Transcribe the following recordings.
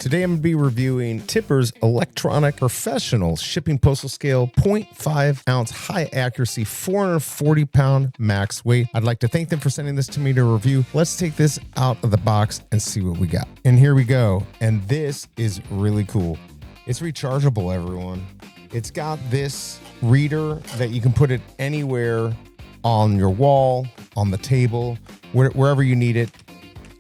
Today I'm going to be reviewing TIPRE's electronic professional shipping postal scale 0.5 ounce high accuracy 440 pound max weight. I'd like to thank them for sending this to me to review. Let's take this out of the box and see what we got. And here we go. And this is really cool. It's rechargeable, everyone. It's got this reader that you can put it anywhere on your wall, on the table, wherever you need it.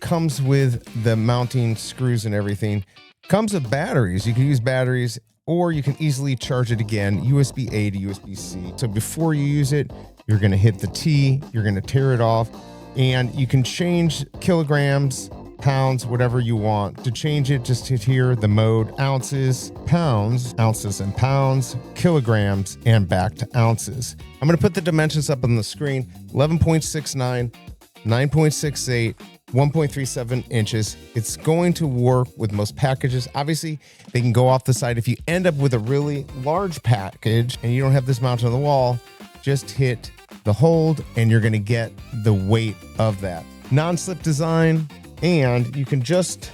Comes with the mounting screws and everything. Comes with batteries. You can use batteries or you can easily charge it again, USB A to USB C. So before you use it, you're going to hit the T, you're going to tear it off, and you can change kilograms, pounds, whatever you want. To change it, just hit here, the mode, ounces, pounds, ounces and pounds, kilograms, and back to ounces. I'm going to put the dimensions up on the screen: 11.69, 9.68, 1.37 inches. It's going to work with most packages. Obviously, they can go off the side. If you end up with a really large package and you don't have this mounted on the wall, just hit the hold and you're going to get the weight of that. Non-slip design, and you can just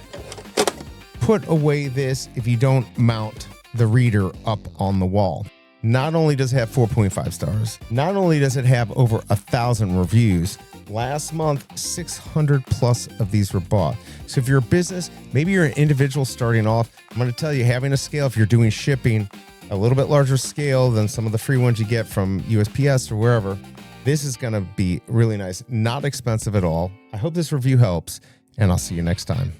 put away this if you don't mount the reader up on the wall. Not only does it have 4.5 stars, not only does it have over 1,000 reviews, last month 600 plus of these were bought. So if you're a business, maybe you're an individual starting off, I'm going to tell you, having a scale, if you're doing shipping, a little bit larger scale than some of the free ones you get from USPS or wherever, this is going to be really nice. Not expensive at all. I hope this review helps, and I'll see you next time.